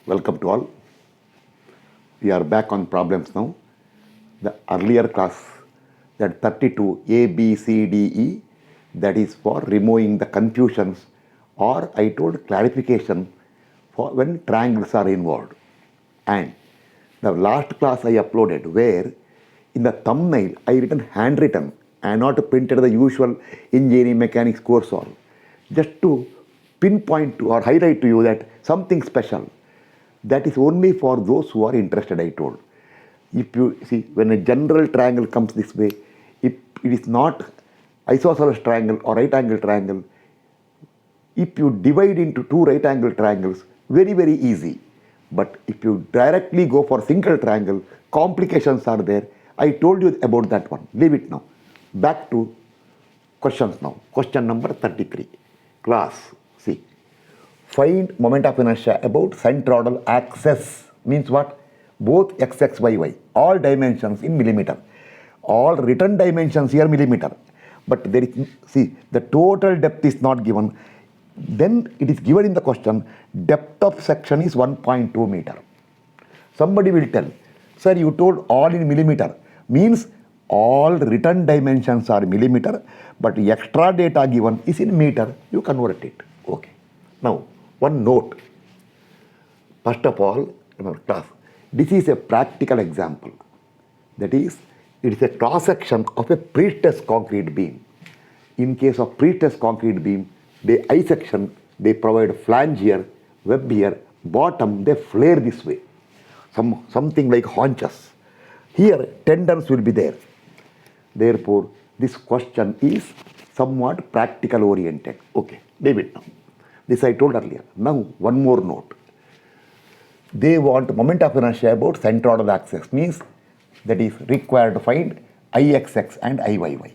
Welcome to all. We are back on problems now. The earlier class, that 32 A, B, C, D, E, that is for removing the confusions, or I told clarification for when triangles are involved. And the last class I uploaded where in the thumbnail I written handwritten and not printed the usual engineering mechanics course all, just to pinpoint to or highlight to you that something special. That is only for those who are interested, I told. If you see, when a general triangle comes this way, if it is not isosceles triangle or right angle triangle, if you divide into two right angle triangles, very easy. But if you directly go for single triangle, complications are there. I told you about that one. Leave it now. Back to questions now. Question number 33. Class, see. Find moment of inertia about centroidal axis. Means what? Both x, y, y. All dimensions in millimeter. All written dimensions here millimeter. But there is, see, the total depth is not given. Then it is given in the question, depth of section is 1.2 meter. Somebody will tell, sir, you told all in millimeter. Means all written dimensions are millimeter, but extra data given is in meter. You convert it. Okay. Now, one note. First of all, in our class, this is a practical example. That is, it is a cross-section of a pre-stressed concrete beam. In case of pre-stressed concrete beam, they I section, they provide flange here, web here, bottom, they flare this way. Something like haunches. Here, tendons will be there. Therefore, this question is somewhat practical oriented. Okay, leave it now. This I told earlier. Now, one more note. They want moment of inertia about centroidal axis. Means that is required to find Ixx and Iyy.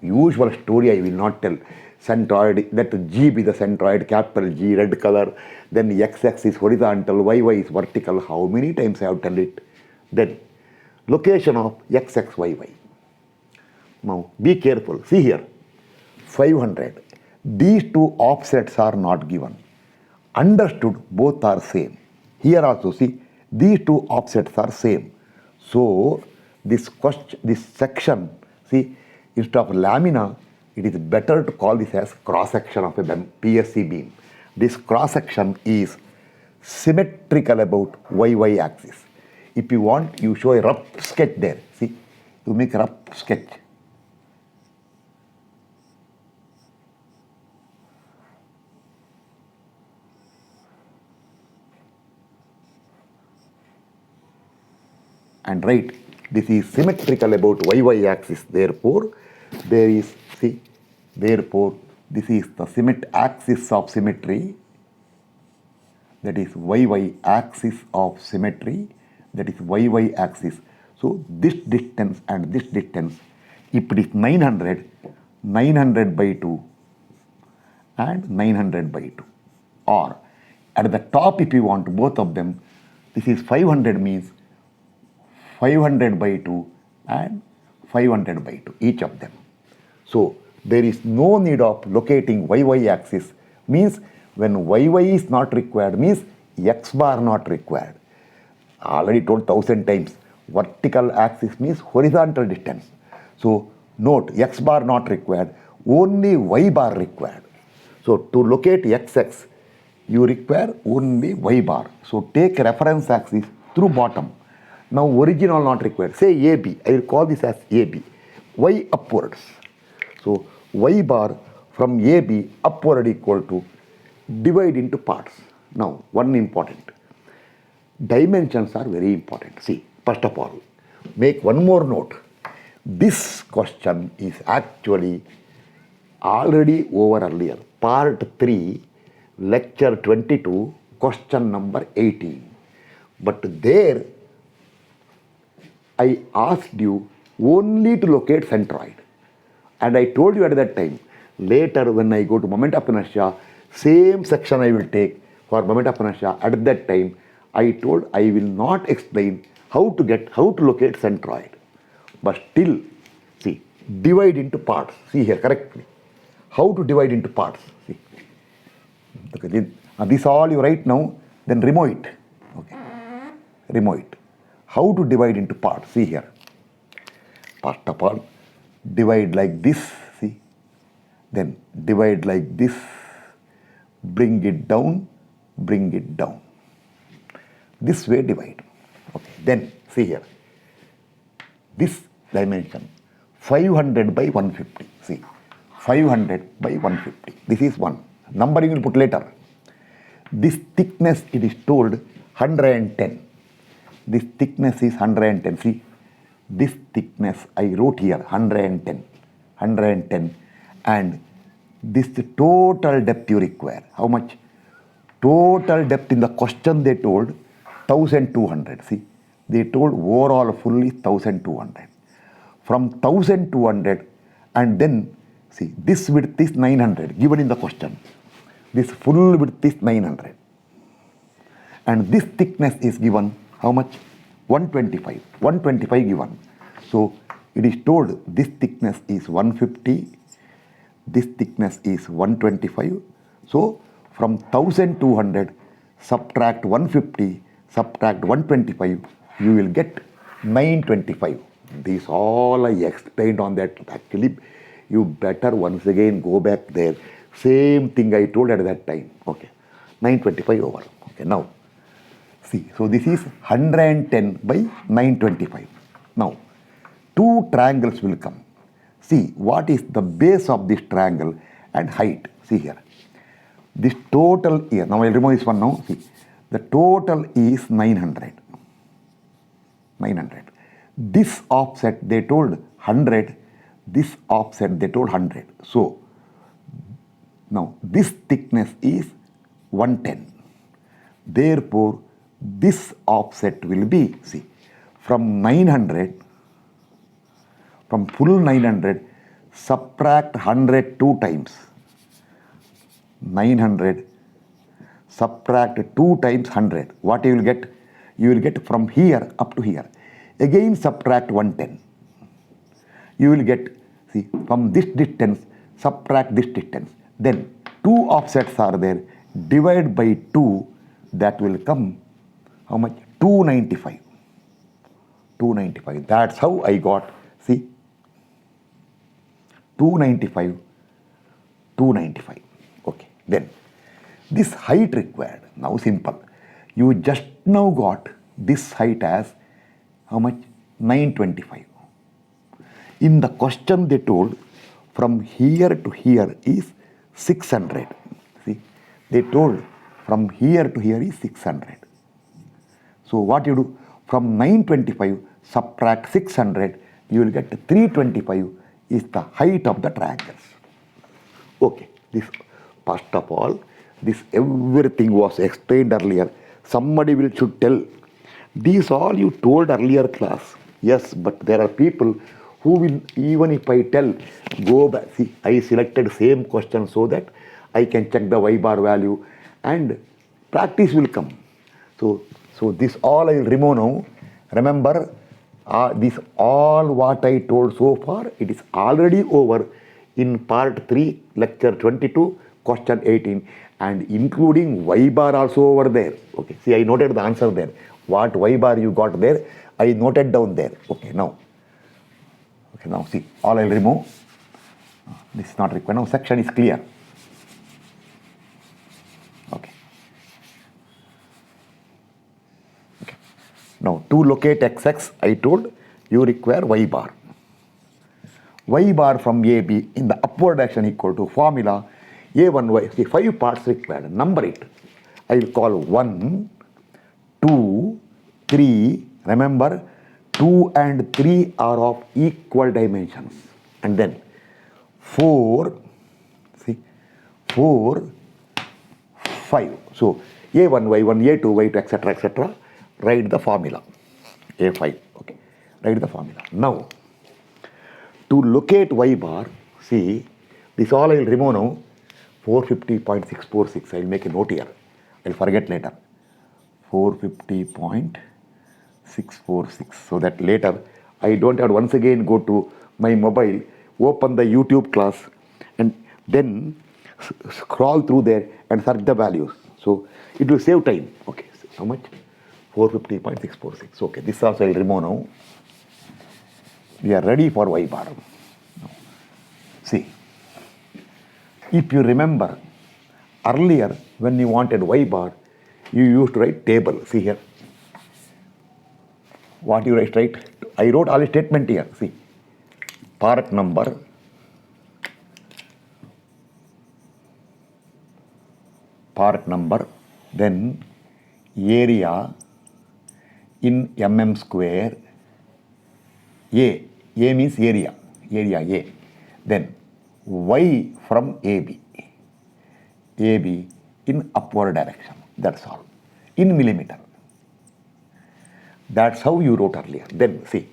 Usual story I will not tell. Centroid, let G be the centroid, capital G, red color. Then XX is horizontal, YY is vertical. How many times I have tell it? Then location of XX, YY. Now be careful. See here, 500. These two offsets are not given. Understood, both are same. Here also see, these two offsets are same. So this section, see, instead of lamina, it is better to call this as cross-section of a PSC beam. This cross-section is symmetrical about YY axis. If you want, you show a rough sketch there. See, you make a rough sketch. And write, this is symmetrical about YY axis. Therefore, there is, see, therefore, this is the axis of symmetry. That is YY axis of symmetry. That is YY axis. So, this distance and this distance, if it is 900, 900 by 2 and 900 by 2. Or, at the top if you want both of them, this is 500 means 500 by 2 and 500 by 2, each of them. So, there is no need of locating YY axis. Means when YY is not required, means X bar not required. Already told 1000 times, vertical axis means horizontal distance. So, note, X bar not required, only Y bar required. So, to locate XX, you require only Y bar. So, take reference axis through bottom. Now, original not required. Say AB. I will call this as AB. Y upwards. So, Y bar from AB upward equal to divide into parts. Now, one important. Dimensions are very important. See, first of all, make one more note. This question is actually already over earlier. Part 3, lecture 22, question number 18. But there, I asked you only to locate centroid. And I told you at that time, later when I go to moment of inertia, same section I will take for moment of inertia. At that time, I told I will not explain how to locate centroid. But still, see, divide into parts. See here correctly. How to divide into parts. See. Okay, this all you write now, then remove it. remove it. How to divide into parts? See here. First of all, divide like this, see. Then divide like this, bring it down, bring it down. This way divide. Okay. Then see here. This dimension 500 by 150. See, 500 by 150. This is one. Number you will put later. This thickness, it is told 110. This thickness is 110. See, this thickness I wrote here 110. 110. And this total depth you require. How much? Total depth in the question they told 1200. See, they told overall full is 1200. From 1200 and then see this width is 900 given in the question. This full width is 900. And this thickness is given how much? 125. 125 given. So it is told this thickness is 150. This thickness is 125. So from 1200 subtract 150, subtract 125, you will get 925. This all I explained on that. Actually, you better once again go back there. Same thing I told at that time. Okay. 925 over. Okay. Now, see. So this is 110 by 925. Now, two triangles will come. See, what is the base of this triangle and height? See here. This total here. Now, I will remove this one now. See. The total is 900. 900. This offset they told 100, this offset they told 100. So, now this thickness is 110. Therefore, this offset will be, see, from 900, from full 900, subtract 100 two times. 900, subtract 2 times 100. What you will get? You will get from here up to here. Again subtract 110. You will get, see, from this distance, subtract this distance. Then 2 offsets are there. Divide by 2, that will come, how much? 295. 295. That's how I got, see, 295, 295. Okay. Then this height required. Now simple. You just now got this height as how much? 925. In the question they told from here to here is 600. See, they told from here to here is 600. So what you do? From 925 subtract 600, you will get 325 is the height of the triangles. Okay, this first of all, this everything was explained earlier. Somebody should tell. These all you told earlier class. Yes, but there are people who will, even if I tell, go back. See, I selected same question so that I can check the y bar value and practice will come. So this all I will remove now. Remember, this all what I told so far, it is already over in part 3, lecture 22, question 18, and including y bar also over there. Okay, see, I noted the answer there. What y bar you got there, I noted down there. Okay, now see, all I will remove. This is not required. Now section is clear. Okay. Now to locate xx, I told you require y bar. Y bar from AB in the upward direction equal to formula A1y. See, 5 parts required. Number it. I will call 1, 2, 3. Remember, 2 and 3 are of equal dimensions. And then 4, see, 4, 5. So A1, Y1, A2, Y2, etc., etc. Write the formula. A5. Okay. Write the formula. Now, to locate y bar, see, this all I will remove now. 450.646. I will make a note here. I will forget later. 450.646. So that later I don't have to once again go to my mobile, open the YouTube class, and then scroll through there and search the values. So it will save time. Okay. So how much? 450.646. Okay, this also I'll remove now. We are ready for y bar. See, if you remember, earlier when you wanted y bar, you used to write table. See here. What you write, right? I wrote all the statement here. See, part number, then area in mm square. A means area A. Then y from AB in upward direction. That's all. In millimeter. That's how you wrote earlier. Then see,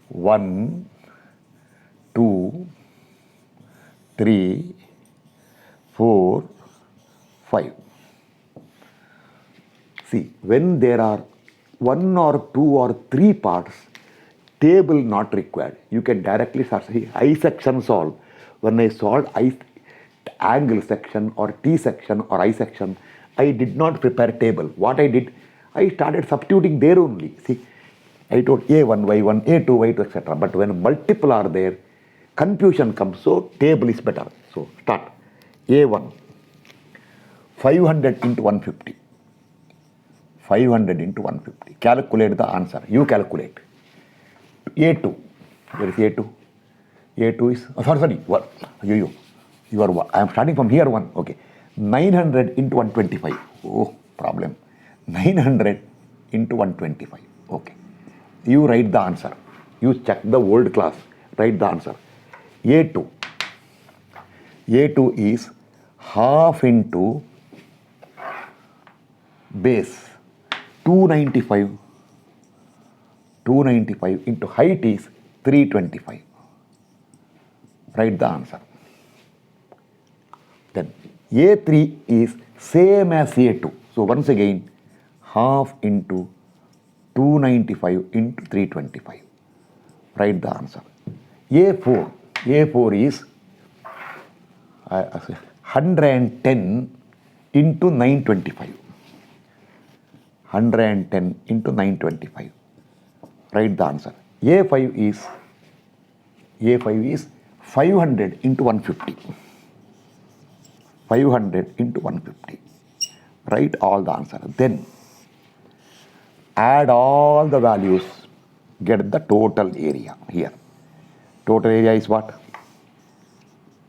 1, 2, 3, 4, 5. See, when there are 1 or 2 or 3 parts, table not required. You can directly start. See, I section solve. When I solved angle section or T section or I section, I did not prepare table. What I did, I started substituting there only. See, I told A1, Y1, A2, Y2, etc. But when multiple are there, confusion comes. So table is better. So start. A1, 500 into 150. 500 into 150. Calculate the answer. You calculate. A2. Where is A2? A2 is, sorry, what? You are one. I am starting from here 1. Okay. 900 into 125. Oh, problem. 900 into 125. Okay. You write the answer. You check the old class. Write the answer. A2. A2 is half into base 295. 295 into height is 325. Write the answer. Then A3 is same as A2. So once again, half into 295 into 325. Write the answer. A4 is 110 into 925. 110 into 925. Write the answer. A5 is 500 into 150. 500 into 150. Write all the answer. Then add all the values, get the total area here. Total area is what?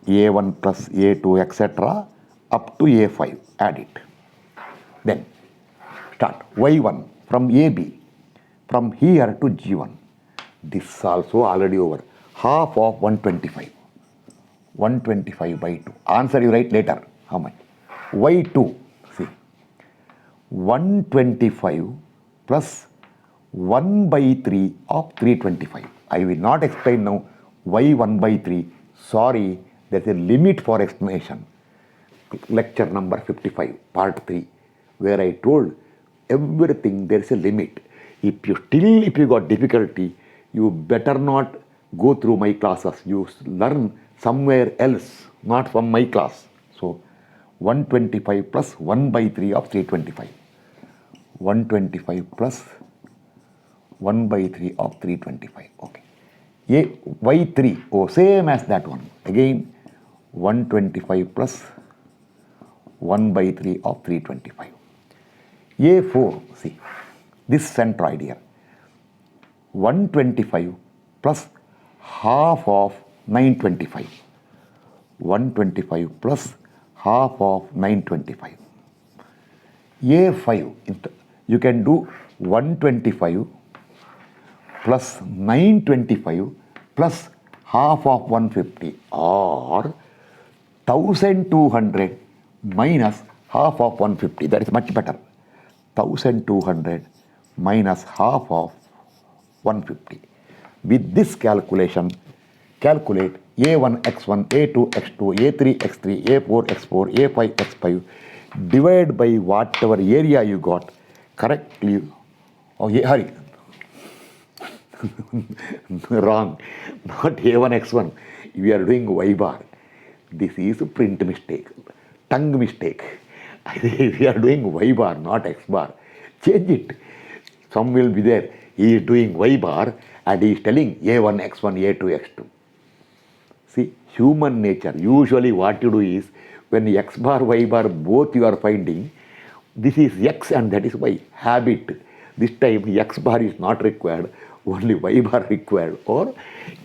A1 plus A2 etc. up to A5. Add it. Then start. Y1 from AB. From here to G1. This also already over. Half of 125. 125 by 2. Answer you write later. How much? Y2. See. 125 plus 1 by 3 of 325. I will not explain now why 1 by 3. Sorry, there is a limit for explanation. Lecture number 55, part 3, where I told everything there is a limit. If you got difficulty, you better not go through my classes. You learn somewhere else, not from my class. So 125 plus 1 by 3 of 325. 125 plus 1 by 3 of 325. Okay. Y3, same as that one. Again, 125 plus 1 by 3 of 325. A4, see, this centroid here. 125 plus half of 925. 125 plus half of 925. A5, you can do 125 plus 925 plus half of 150 or 1200 minus half of 150. That is much better. 1200 minus half of 150. With this calculation, calculate A1 x1, A2 x2, A3 x3, A4 x4, A5 x5. Divide by whatever area you got correctly. Hurry. Wrong. Not A1 x1. We are doing y bar. This is a print mistake. Tongue mistake. We are doing y bar, not x bar. Change it. Some will be there. He is doing y bar and he is telling a1, x1, a2, x2. See, human nature, usually what you do is, when x bar, y bar, both you are finding, this is x and that is y. Habit. This time x bar is not required, only y bar required. Or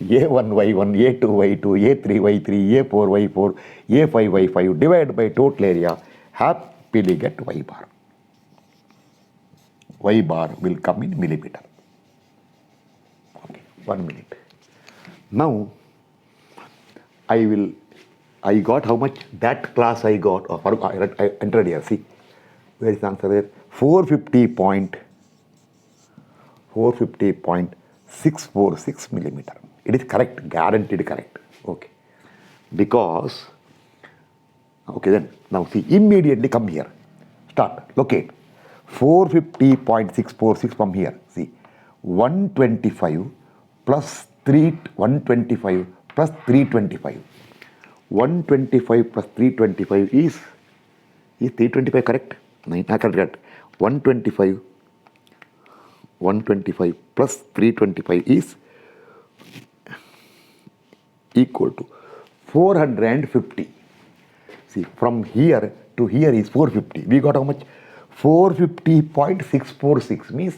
a1, y1, a2, y2, a3, y3, a4, y4, a5, y5, divide by total area, happily get y bar. Y bar will come in millimeter. Okay, 1 minute. Now, I got how much? That class I got, I entered here, see. Where is the answer there? 450.646 millimeter. It is correct, guaranteed correct. Okay. Because, okay then, now see, immediately come here. Start, locate. 450.646 from here. See, 125 plus 125 plus 325. 125 plus 325 is 325 correct? No, not correct. 125 plus 325 is equal to 450. See, from here to here is 450. We got how much? 450.646 means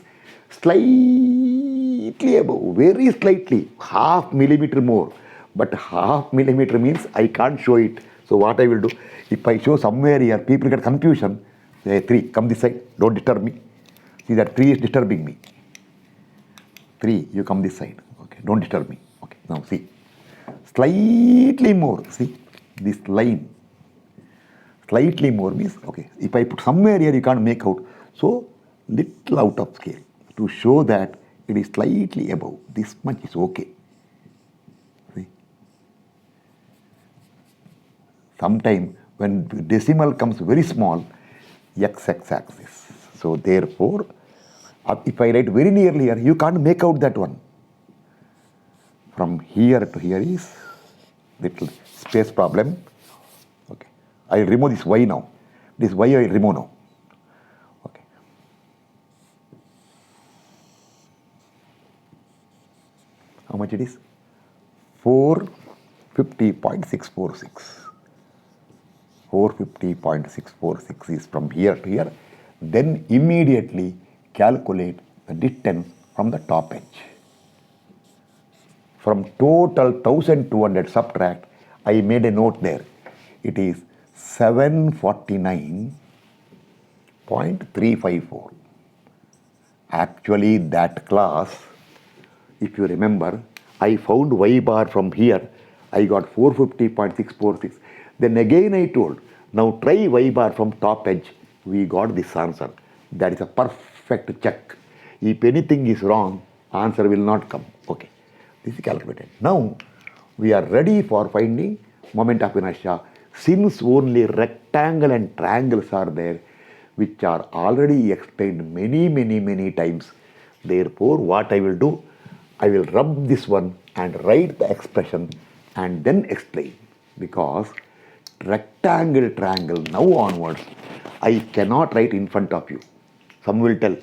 slightly above, very slightly, half millimeter more. But half millimeter means I can't show it. So what I will do, if I show somewhere here, people get confusion. Say 3, come this side, don't disturb me. See that 3 is disturbing me. 3, you come this side. Okay, don't disturb me. Okay, now see, slightly more. See this line. Slightly more means, okay, if I put somewhere here, you can't make out. So, little out of scale to show that it is slightly above. This much is okay. See? Sometime when decimal comes very small, x-axis. So, therefore, if I write very nearly here, you can't make out that one. From here to here is little space problem. I will remove this y now. This y I will remove now. Okay. How much it is? 450.646. 450.646 is from here to here. Then immediately calculate the distance from the top edge. From total 1200 subtract, I made a note there. It is 749.354. Actually, that class, if you remember, I found y bar from here. I got 450.646. Then again I told, now try y bar from top edge. We got this answer. That is a perfect check. If anything is wrong, answer will not come. Okay, this is calculated. Now, we are ready for finding moment of inertia. Since only rectangle and triangles are there, which are already explained many times, therefore what I will do, I will rub this one and write the expression and then explain. Because rectangle, triangle, now onwards, I cannot write in front of you. Some will tell,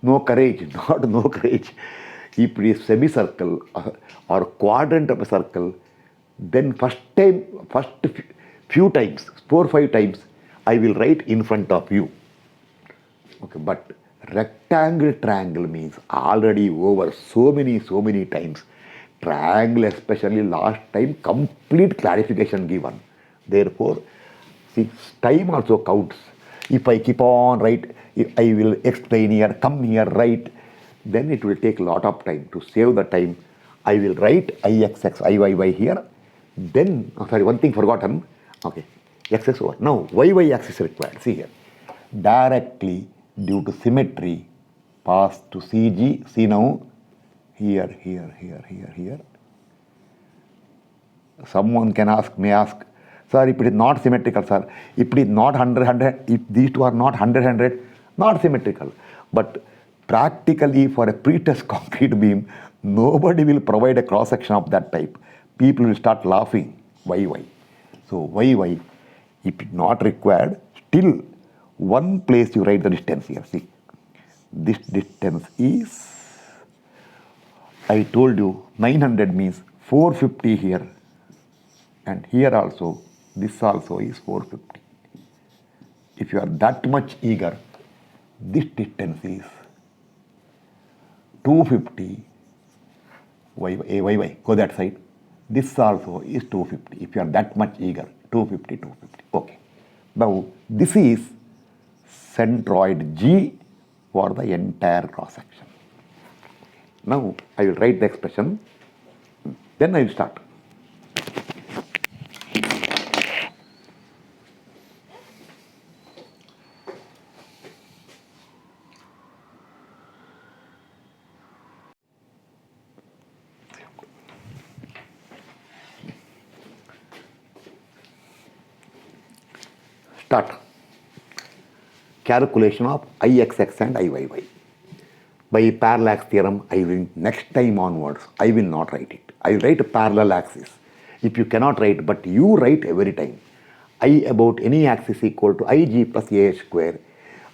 no courage, not no courage. If it is semicircle or quadrant of a circle, then first few times, 4 or 5 times, I will write in front of you. Okay, but rectangle, triangle means already over so many times. Triangle especially last time, complete clarification given. Therefore, see, time also counts. If I keep on write, I will explain here, come here, write, then it will take a lot of time. To save the time, I will write ixx, iyy here. Then, one thing forgotten. Okay, x over. Now, y axis required. See here. Directly, due to symmetry, pass to CG. See now, here. Someone may ask, sir, if it is not symmetrical, sir, if it is not 100, if these two are not 100, not symmetrical. But practically for a pretest concrete beam, nobody will provide a cross section of that type. People will start laughing. YY. So YY, if not required, still one place you write the distance here. See, This distance is, I told you 900 means 450 here, and here also, this also is 450. If you are that much eager, this distance is 250. Why, go that side. This also is 250. If you are that much eager, 250, 250. Okay. Now, this is centroid G for the entire cross section. Now, I will write the expression, then I will start. Start. Calculation of Ixx and Iyy. By parallax theorem, I will next time onwards, I will not write it. I will write a parallel axis. If you cannot write, but you write every time, I about any axis equal to Ig plus A square.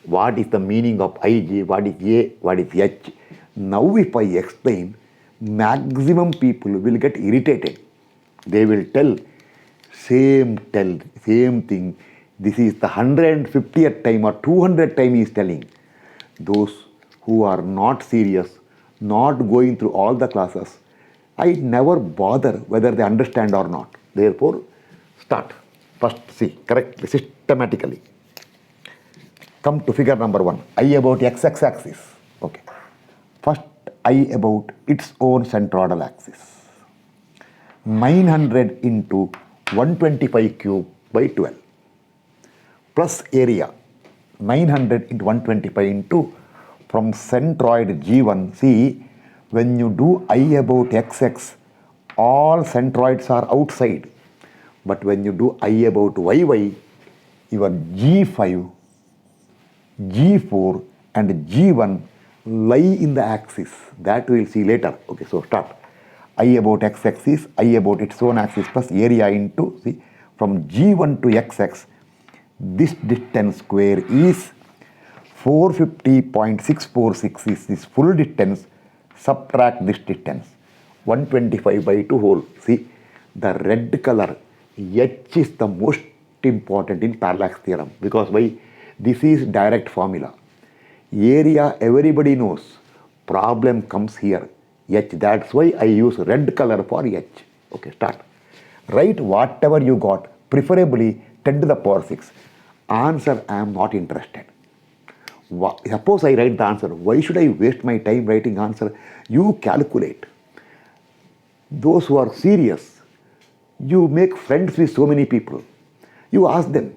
What is the meaning of Ig? What is A? What is H? Now if I explain, maximum people will get irritated. They will tell same thing. This is the 150th time or 200th time he is telling. Those who are not serious, not going through all the classes, I never bother whether they understand or not. Therefore, start. First see, correctly, systematically. Come to figure number 1. I about x-axis. Axis. Okay. First, I about its own centroidal axis. 900 into 125 cube by 12. Plus area. 900 into 125 into from centroid G1. See, when you do I about xx, all centroids are outside. But when you do I about yy, your G5, G4 and G1 lie in the axis. That we will see later. Okay, so start. I about xx is I about its own axis plus area into, see, from G1 to xx, this distance square is 450.646 is this full distance. Subtract this distance, 125 by 2 whole. See, the red color, H is the most important in parallax theorem, because why? This is direct formula. Area everybody knows. Problem comes here, H. That's why I use red color for H. Okay, start. Write whatever you got, preferably 10 to the power 6. Answer, I am not interested. Suppose I write the answer. Why should I waste my time writing answer? You calculate. Those who are serious, you make friends with so many people. You ask them,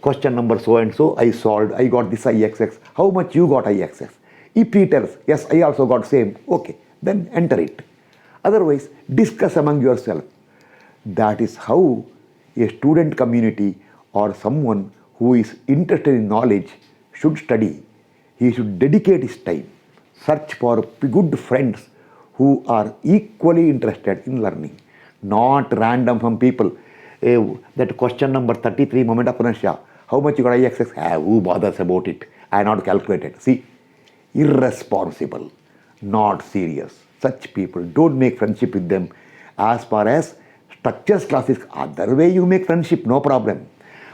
question number so and so, I solved, I got this Ixx. How much you got Ixx? If he tells, yes, I also got same, okay, then enter it. Otherwise, discuss among yourself. That is how a student community or someone who is interested in knowledge should study. He should dedicate his time, search for good friends who are equally interested in learning, not random from people. That question number 33, moment of inertia, how much you got Ixx? Who bothers about it? I not calculated. See, irresponsible, not serious. Such people, don't make friendship with them. As far as structures classes, other way you make friendship, no problem.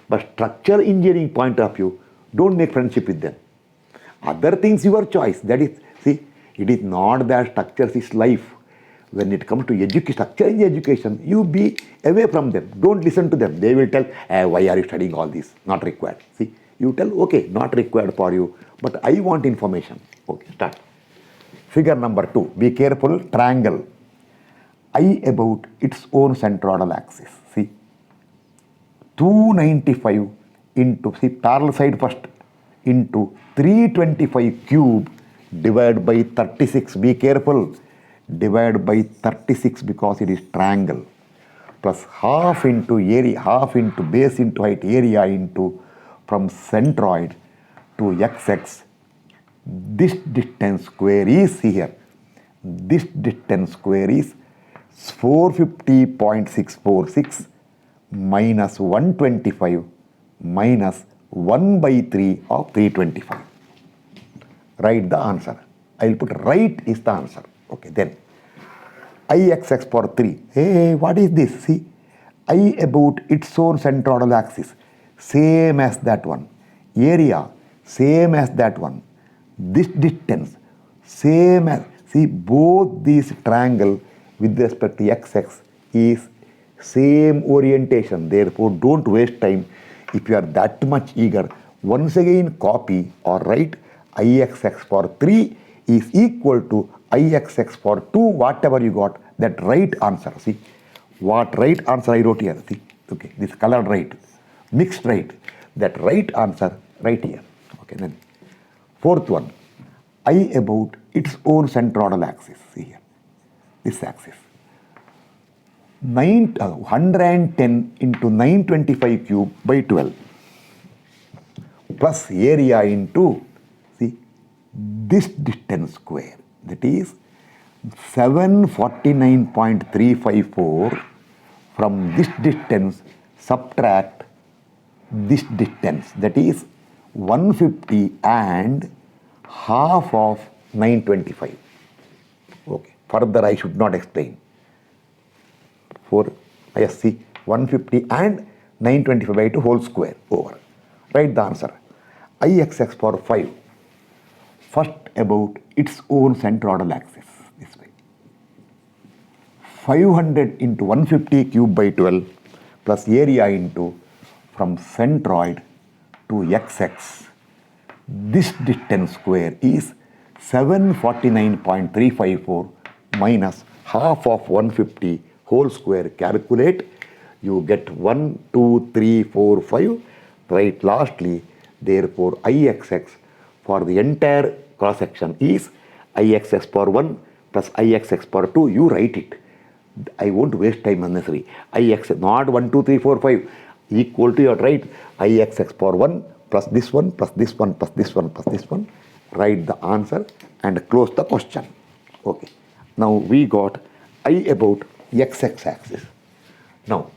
But structure engineering point of view, don't make friendship with them. Other things, your choice. That is, see, it is not that structures is life. When it comes to structure in education, you be away from them. Don't listen to them. They will tell, why are you studying all this? Not required. See, you tell, okay, not required for you, but I want information. Okay, start. Figure number 2. Be careful, triangle. I about its own centroidal axis. See, 295 into, see, parallel side first, into 325 cube divided by 36. Be careful. Divided by 36 because it is triangle. Plus half into area, half into base into height, area into from centroid to xx. This distance square is here. This distance square is 450.646 minus 125 minus 1 by 3 of 325. write the answer. I will put right is the answer. Okay, then Ixx power 3. Hey, what is this? See, I about its own centroidal axis, same as that one. Area, same as that one. This distance, same as, see, both these triangle with respect to xx is same orientation. Therefore, don't waste time. If you are that much eager, once again copy or write Ixx power 3 is equal to Ixx power 2, whatever you got, that right answer. See, what right answer I wrote here. See, okay, this colored right, mixed right, that right answer right here. Okay, then fourth one, I about its own centroidal axis. See here, this axis. 110 into 925 cube by 12 plus area into, see, this distance square, that is 749.354. From this distance subtract this distance, that is 150 and half of 925. Okay, further I should not explain. For ISC 150 and 925 by 2 whole square over. Write the answer. Ixx power 5. First about its own centroidal axis, this way. 500 into 150 cube by 12 plus area into from centroid to xx. This distance square is 749.354 minus half of 150 whole square. Calculate, you get 1, 2, 3, 4, 5. Right, lastly, therefore Ixx for the entire cross section is Ixx power 1 plus Ixx power 2. You write it. I won't waste time unnecessary. Ix, not 1, 2, 3, 4, 5 equal to your right. Ixx power 1 plus this one plus this one plus this one plus this one. Write the answer and close the question. Okay. Now we got I about xx axis. Now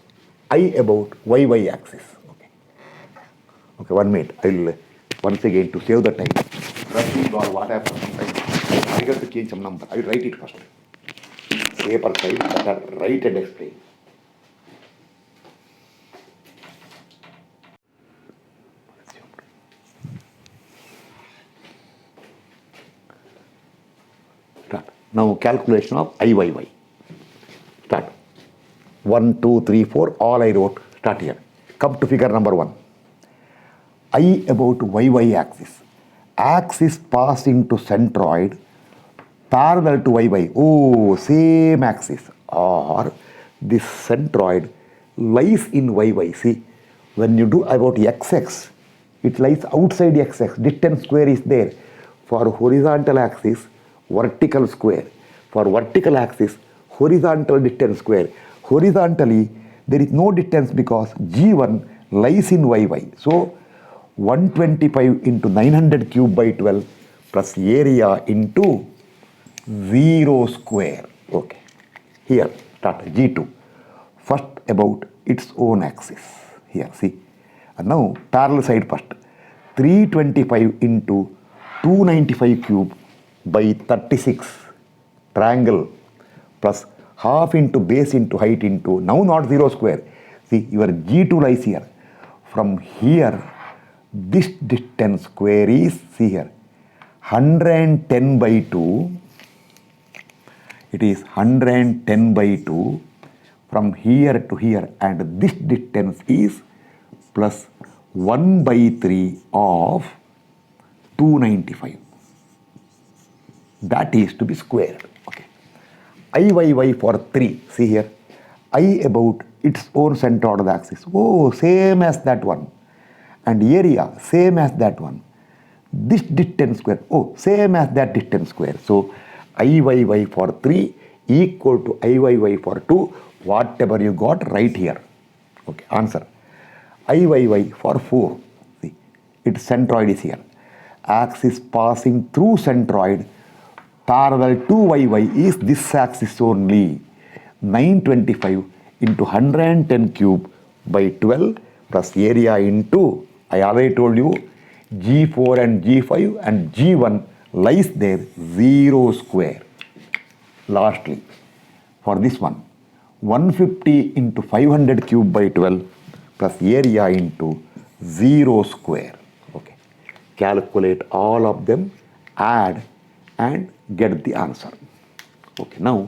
I about yy axis. Okay. Okay, 1 minute. I will once again to save the time. Rushing or what happened. I got to change some number. I will write it first. Paper side, write and explain. Start. Now calculation of IYY. Start. 1, 2, 3, 4, all I wrote. Start here. Come to figure number 1. I about YY axis. Axis passing to centroid parallel to YY. Oh, same axis. Or this centroid lies in YY. See, when you do about XX, it lies outside XX. Distance square is there. For horizontal axis, vertical square. For vertical axis, horizontal distance square. Horizontally, there is no distance because G1 lies in YY. So, 125 into 900 cube by 12 plus area into 0 square. Okay. Here, start G2. First about its own axis. Here, see. And now, parallel side first. 325 into 295 cube by 36 triangle plus half into base into height into, now not 0 square. See, your G2 lies here. From here, this distance square is, see here, 110 by 2. It is 110 by 2 from here to here, and this distance is plus 1 by 3 of 295. That is to be squared. Okay. IYY for 3. See here. I about its own centroidal axis. Oh, same as that one. And area, same as that one. This distance square, oh, same as that distance square. So, IYY for 3 equal to IYY for 2. Whatever you got, right here. Okay, answer. IYY for 4. See, its centroid is here. Axis passing through centroid parallel to YY is this axis only. 925 into 110 cube by 12 plus area into, I already told you, G4 and G5 and G1 lies there 0 square. Lastly, for this one, 150 into 500 cube by 12 plus area into 0 square. Okay. Calculate all of them, add and get the answer. Okay. Now,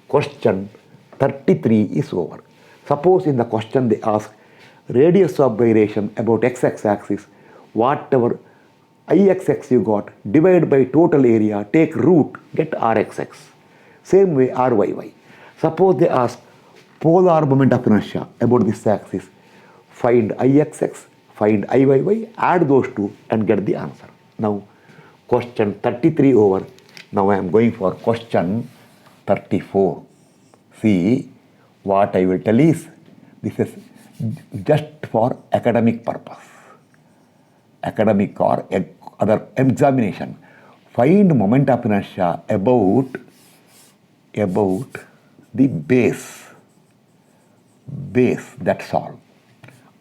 question 33 is over. Suppose in the question they ask radius of gyration about x-axis, whatever ixx you got, divide by total area, take root, get rxx. Same way ryy. Suppose they ask polar moment of inertia about this axis, find ixx, find iyy, add those two and get the answer. Now, question 33 over. Now I am going for question 34. See, what I will tell is, this is just for academic purpose. Academic or other examination. Find moment of inertia about the base, that's all.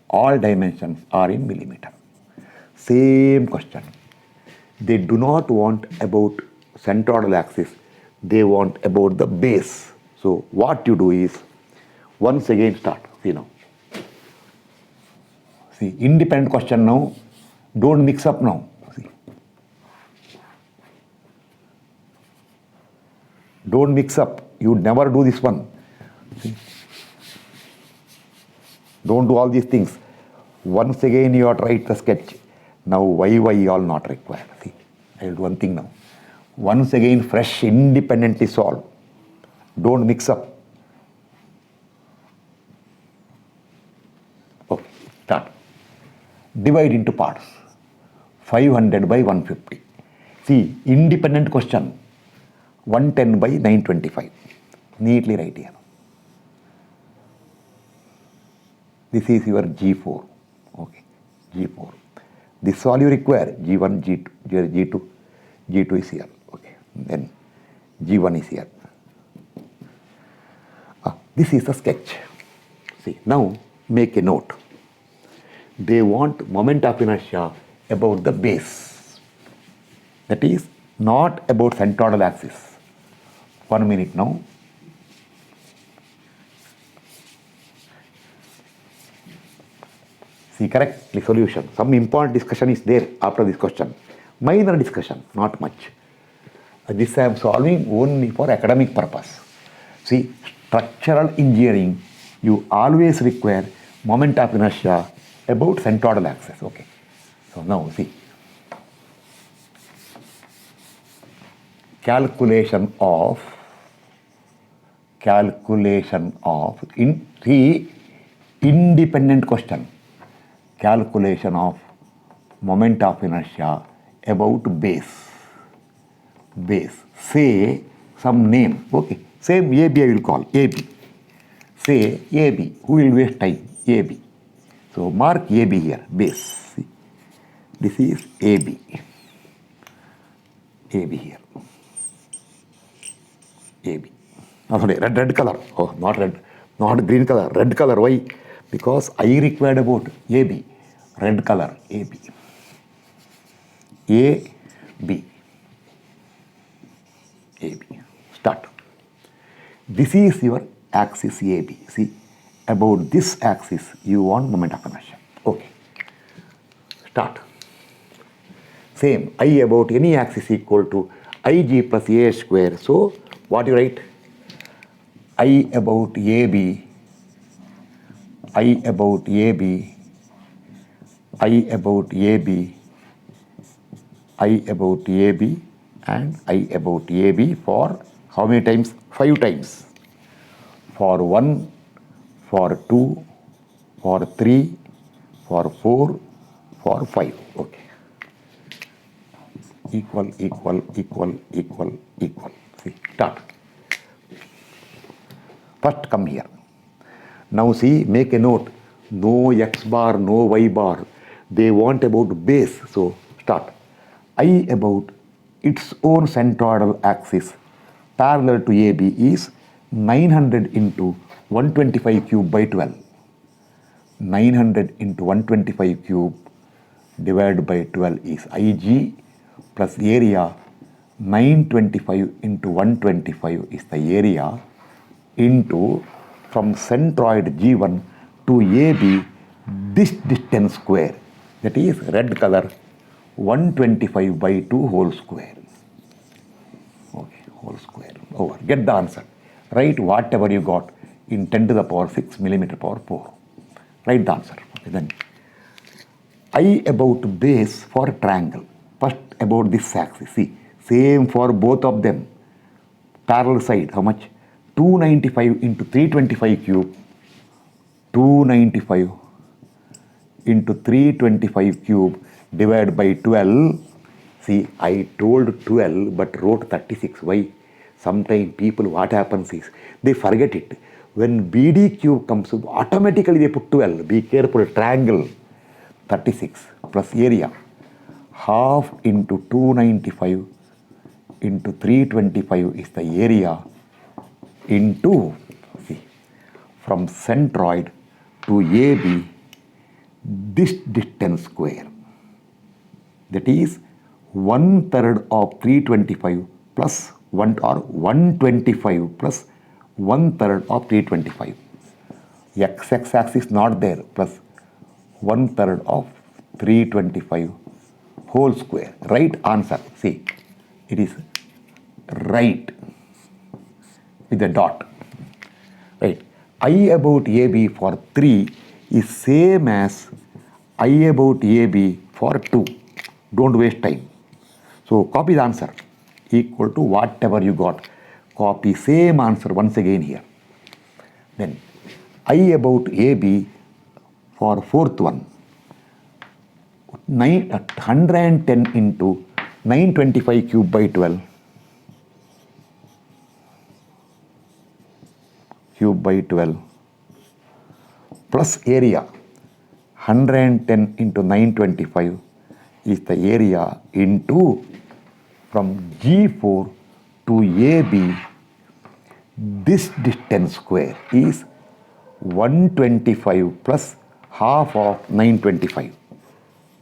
All dimensions are in millimeter. Same question. They do not want about centroidal axis, they want about the base. So what you do is, once again start. See now. See, independent question now, don't mix up now. See. Don't mix up. You never do this one. See. Don't do all these things. Once again you have to write the sketch. Now YY all not required. See, I will do one thing now. Once again fresh, independently solve. Don't mix up. Okay, start. Divide into parts. 500 by 150. See, independent question. 110 by 925. Neatly write here. This is your G4. Okay, G4. This all you require. G1, G2, G2. G2 is here. Okay, then G1 is here. This is the sketch. See, now make a note. They want moment of inertia about the base. That is not about centroidal axis. 1 minute now. See, correctly solution. Some important discussion is there after this question. Minor discussion, not much. This I am solving only for academic purpose. See, structural engineering, you always require moment of inertia about centroidal axis. Okay. So now see. Calculation of independent question. Calculation of moment of inertia about base. Say some name. Okay. Same AB I will call AB. Say AB. Who will waste time? AB. So mark AB here. Base. See. This is AB. AB here. AB. Oh, sorry, red color. Oh, not red. Not green color. Red color. Why? Because I required about AB. Red color. AB. AB. AB. Start. This is your axis AB. See, about this axis you want moment of inertia. Okay. Start. Same. I about any axis equal to IG plus A square. So, what you write? I about AB. I about AB. I about AB. I about AB. And I about AB for how many times? 5 times. For 1, for 2, for 3, for 4, for 5. Okay. Equal. See, start. First come here. Now see, make a note. No X bar, no Y bar. They want about base. So start. I about its own centroidal axis parallel to AB is 900 into 125 cube by 12. 900 into 125 cube divided by 12 is IG plus area 925 into 125 is the area into from centroid G1 to AB this distance square, that is red color, 125 by 2 whole square. Okay, whole square over. Get the answer. Write whatever you got in 10 to the power 6 millimeter power 4. Write the answer. Okay, then I about base for triangle. First about this axis. See, same for both of them. Parallel side, how much? 295 into 325 cube. 295 into 325 cube divided by 12. See, I told 12 but wrote 36. Why? Sometimes people, what happens is, they forget it. When BD cube comes, automatically they put 12. Be careful, triangle. 36 plus area. Half into 295 into 325 is the area into, see, from centroid to AB, this distance square. That is 1/3 of 325 plus 1 or 125 plus 1/3 of 325. X axis not there, plus 1/3 of 325 whole square. Right answer. See, it is right with a dot. Right. I about AB for 3 is same as I about AB for 2. Don't waste time. So copy the answer equal to whatever you got. Copy same answer once again here. Then I about AB for fourth one. 110 into 925 cube by 12. Cube by 12 plus area 110 into 925 is the area into from G4 to AB this distance square is 125 plus half of 925.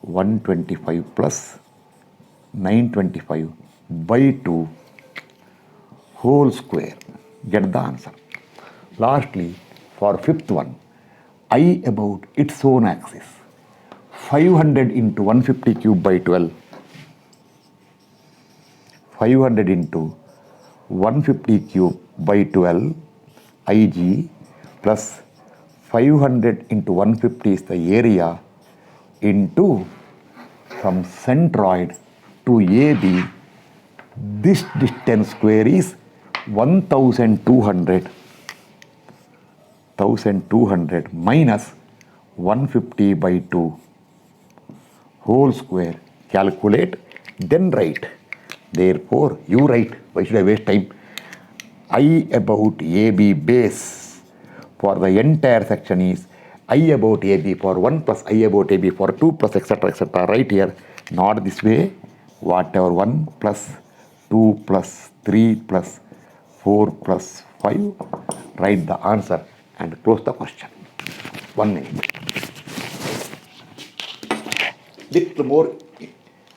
125 plus 925 by 2 whole square. Get the answer. Lastly, for fifth one, I about its own axis. 500 into 150 cube by 12. 500 into 150 cube by 12 Ig plus 500 into 150 is the area into from centroid to AB this distance square is 1200 minus 150 by 2 whole square. Calculate, then write. Therefore, you write. Why should I waste time? I about AB base for the entire section is I about AB for 1 plus I about AB for 2 plus etc. Right here, not this way. Whatever 1 plus 2 plus 3 plus 4 plus 5. Write the answer and close the question. 1 minute. Little more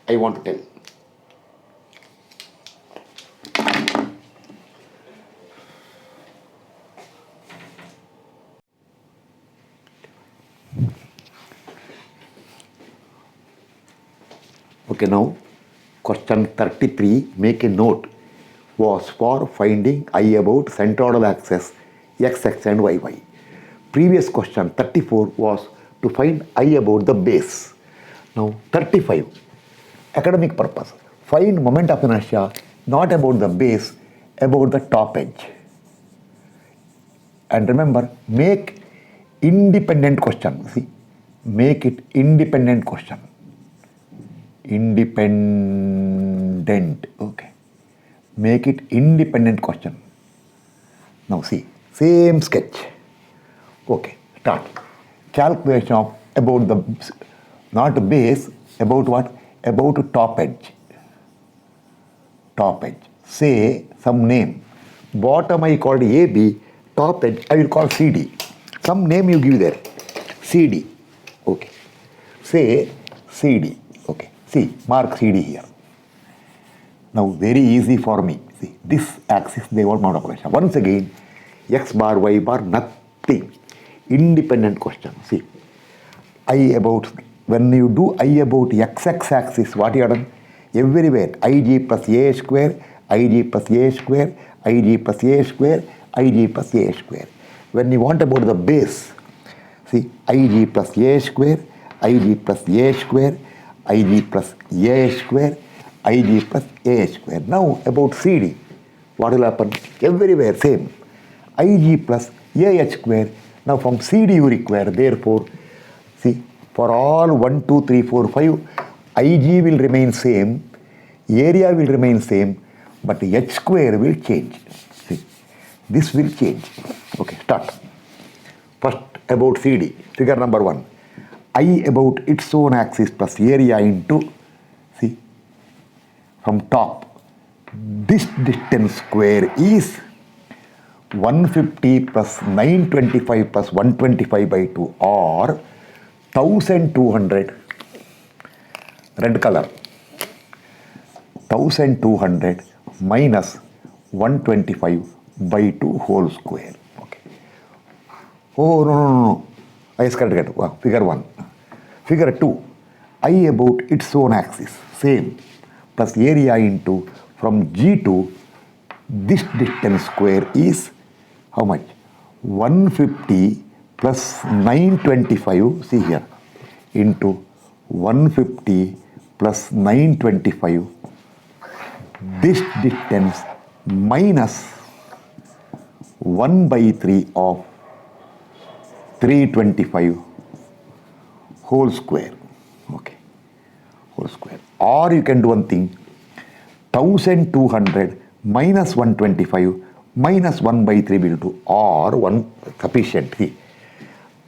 I want to tell. Okay, now question 33, make a note, was for finding I about centroidal axis x and y. Previous question 34 was to find I about the base. Now 35, academic purpose. Find moment of inertia not about the base, about the top edge. And remember, make independent question. See, make it independent question. Independent. Okay. Make it independent question. Now see, same sketch. Okay, start. Calculation of about the, not base, about what? About top edge. Top edge. Say some name. Bottom I called AB, top edge I will call CD. Some name you give there. CD. Okay. Say CD. Okay. See, mark CD here. Now very easy for me. See, this axis they want multiplication. Once again, x bar, y bar, nothing. Independent question. See, when you do I about x axis, what you have done? Everywhere, ig plus a square, ig plus a square, ig plus a square, ig plus a square. When you want about the base, see, ig plus a square, ig plus a square, ig plus a square, ig plus a square. Now about CD, what will happen? Everywhere same. Ig plus ah square. Now from CD you require, therefore, see, for all 1, 2, 3, 4, 5, Ig will remain same, area will remain same, but h square will change. See, this will change. Okay, start. First about CD, figure number 1. I about its own axis plus area into, see, from top. This distance square is 150 plus 925 plus 125 by 2 or 1200, red color, 1200 minus 125 by 2 whole square. Okay. Oh, no. I just correct. Figure 1. Figure 2. I about its own axis, same, plus area into from G to this distance square is how much? 150 plus 925, see here, into 150 plus 925, this distance minus 1 by 3 of 325 whole square. Okay, whole square. Or you can do one thing, 1200 minus 125 minus 1 by 3 will do, or 1 sufficient. See,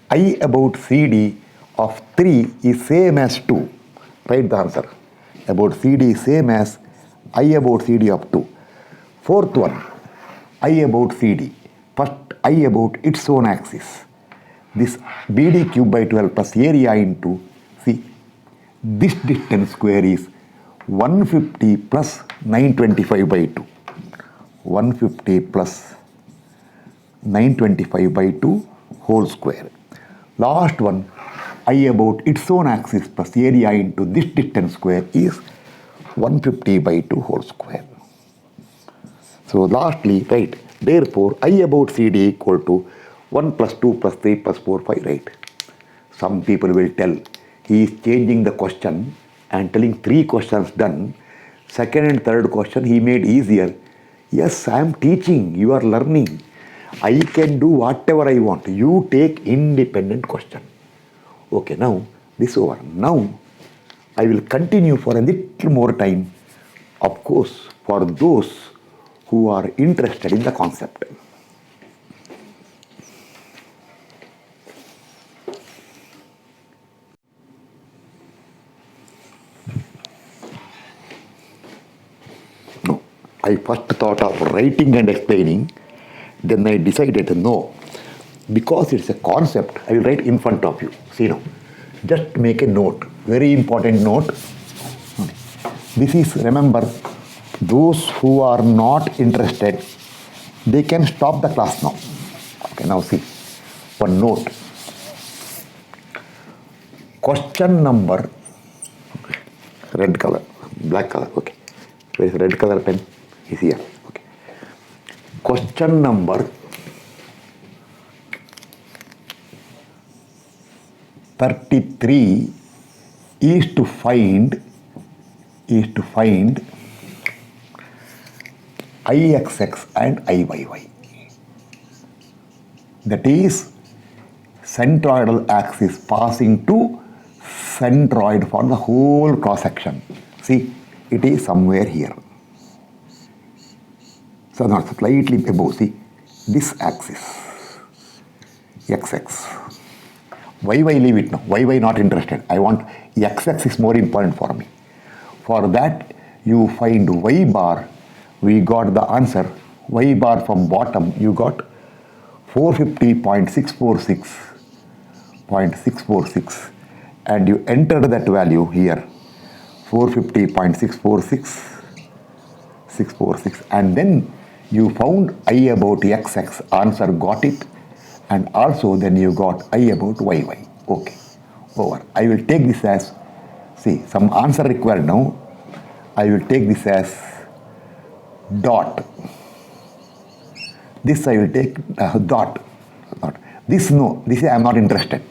I about CD of 3 is same as 2. Write the answer. About CD is same as I about CD of 2. Fourth one, I about CD. First, I about its own axis. This BD cube by 12 plus area into, see, this distance square is 150 plus 925 by 2. 150 plus 925 by 2 whole square. Last one, I about its own axis plus area into this distance square is 150 by 2 whole square. So lastly, right, therefore I about CD equal to 1 plus 2 plus 3 plus 4, 5, right? Some people will tell he is changing the question and telling 3 questions done. Second and third question he made easier. Yes, I am teaching, you are learning. I can do whatever I want. You take independent question. Okay, now this over. Now I will continue for a little more time, of course, for those who are interested in the concept. No, I first thought of writing and explaining, then I decided no, because it's a concept, I will write in front of you. See now, just make a note, very important note. This is, remember, those who are not interested, they can stop the class now. Okay, now see, one note. Question number, red color, black color, okay. Where is red color pen? Is here, okay. Question number 33 is to find IXX and IYY. That is centroidal axis passing to centroid for the whole cross section. See, it is somewhere here. So not slightly above, see, this axis, XX. YY leave it now, YY not interested. I want XX is more important for me. For that, you find Y bar, we got the answer, Y bar from bottom, you got 450.646, and you entered that value here, 450.646, 646. And then you found I about XX, answer got it. And also then you got I about YY. Okay, over. I will take this as, see, some answer required now. I will take this as dot. This I will take dot. This no, this I am not interested.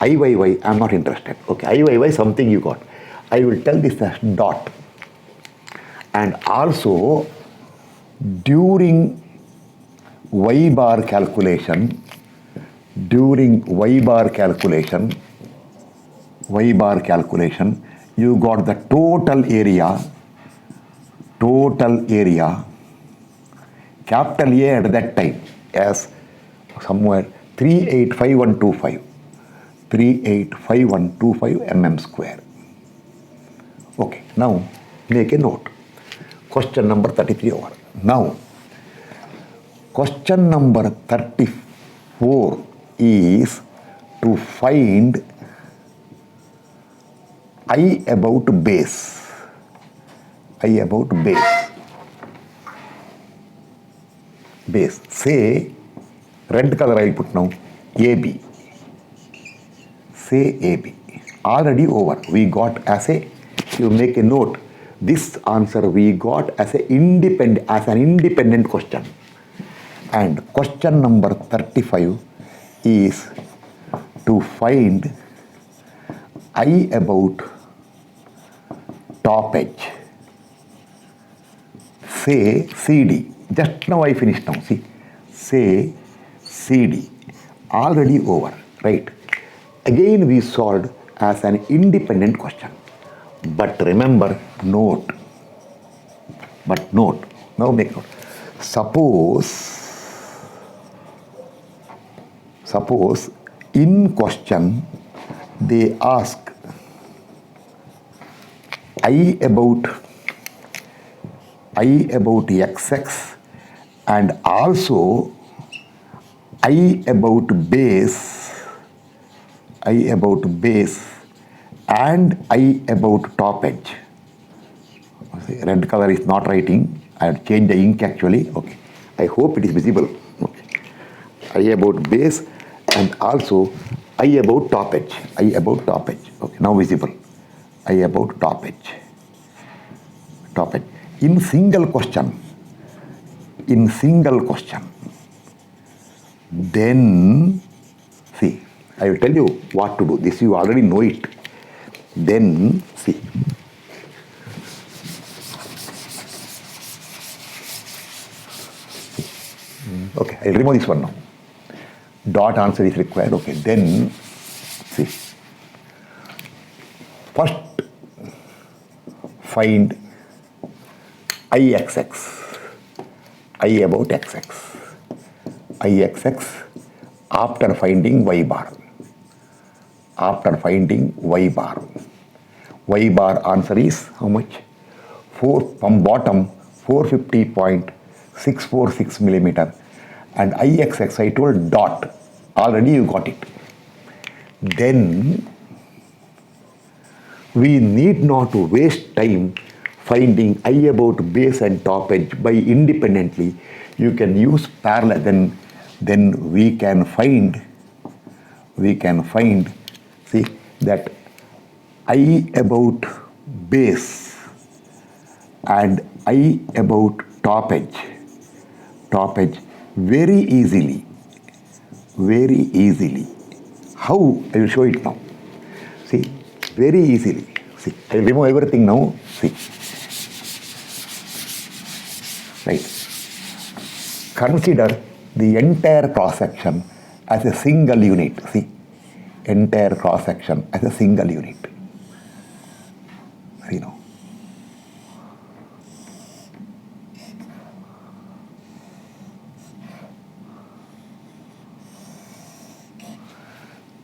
IYY, I am not interested. Okay, IYY something you got. I will tell this as dot. And also during Y bar calculation, you got the total area, capital A at that time as somewhere 385125 mm square. Okay, now make a note. Question number 33 over. Now, question number 34 is to find I about base. Base. Say, red color I will put now, AB. Say AB. Already over. We got as a, you make a note, this answer we got as an independent question. And question number 35 is to find I about top edge. Say CD. Just now I finished now. See, say CD. Already over, right? Again we solved as an independent question. But remember, note. Now make note. Suppose in question they ask I about XX and also I about base and I about top edge. Red color is not writing. I have changed the ink actually. Okay. I hope it is visible. Okay. I about base and also I about top edge. Okay. Now visible. I about top edge. In single question. Then, see, I will tell you what to do. This you already know it. Then, see. Okay, I will remove this one now. Dot answer is required. Okay, then, see. First, find IXX. I about XX. After finding Y bar. Y bar answer is how much? 4 from bottom 450.646 millimeter. And IXX I told dot. Already you got it. Then we need not to waste time finding I about base and top edge by independently. You can use parallel. Then we can find see that I about base and I about top edge very easily. How? I will show it now. See, very easily. See, I will remove everything now. See. Right. Consider the entire cross section as a single unit. See, entire cross section as a single unit. See now.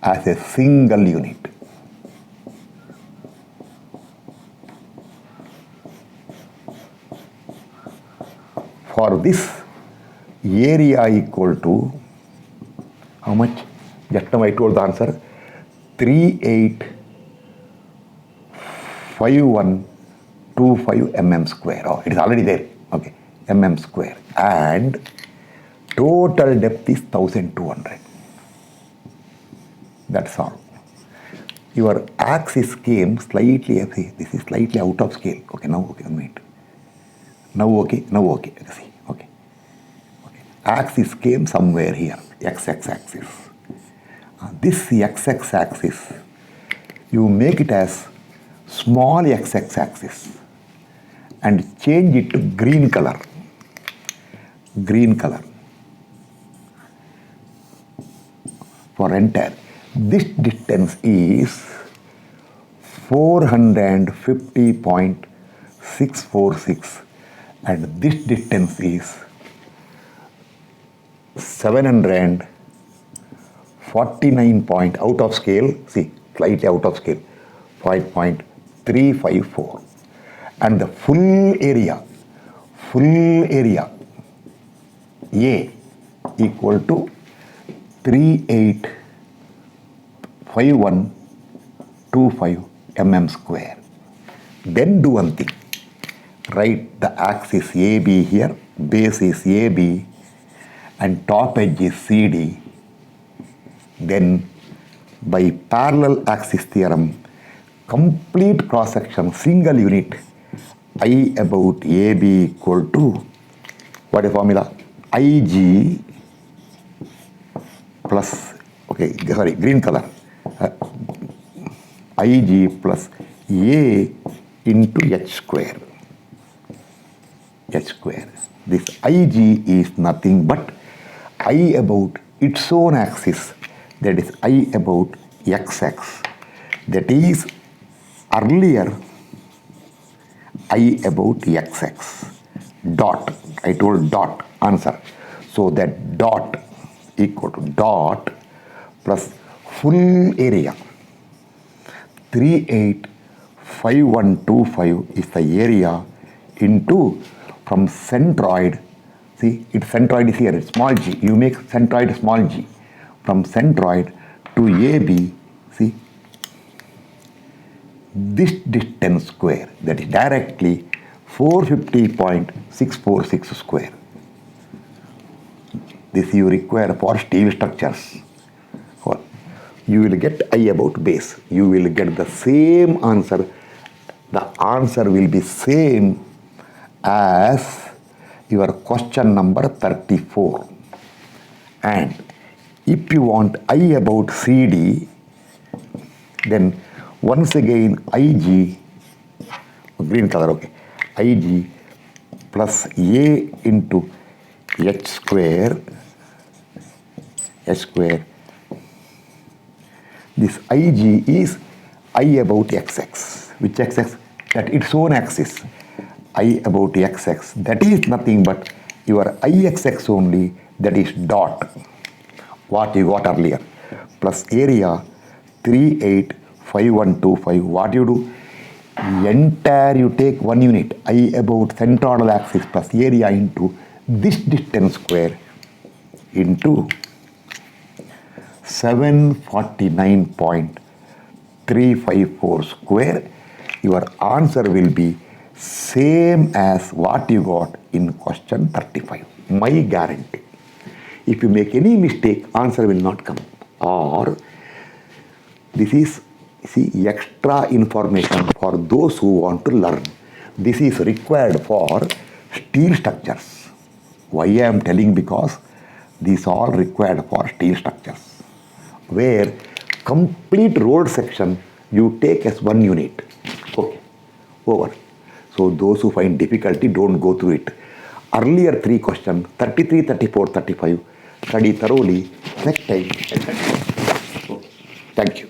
As a single unit. For this, area equal to how much? Just now I told the answer 3851 25 mm square. Oh, it is already there. Okay, mm square. And total depth is 1200. That's all. Your axis came slightly, this is slightly out of scale. Okay, now, okay, wait. Now, okay, see, okay. Axis came somewhere here, x-axis. This x-axis axis, you make it as small x-axis and change it to green color. For entire. This distance is 450.646 and this distance is 749 point out of scale, see, slightly out of scale, 5.354. And the full area A equal to 385125 mm square. Then do one thing. Write the axis AB here, base is AB, and top edge is CD. Then by parallel axis theorem, complete cross section, single unit, I about AB equal to, what is the formula? IG plus, okay, sorry, green color, IG plus A into H square. This IG is nothing but I about its own axis, that is I about XX. That is earlier I about XX. Dot, I told dot, answer. So that dot equal to dot plus full area. 385125 is the area into from centroid. See, its centroid is here, small g. You make centroid small g. From centroid to AB, see, this distance square, that is directly 450.646 square. This you require for steel structures. You will get I about base. You will get the same answer. The answer will be same as your question number 34. And if you want I about CD, then once again IG, green color, okay, IG plus A into H square. This IG is I about XX. Which XX? That its own axis. I about XX. That is nothing but your IXX only, that is dot. What you got earlier. Plus area 385125. What you do? Entire you take one unit. I about centroidal axis plus area into this distance square into 749.354 square. Your answer will be same as what you got in question 35. My guarantee. If you make any mistake, answer will not come. Or this is, see, extra information for those who want to learn. This is required for steel structures. Why I am telling? Because these are required for steel structures, where complete road section you take as one unit. Okay, over. So those who find difficulty, don't go through it. Earlier 3 questions, 33, 34, 35, study thoroughly. Next time, okay. Thank you.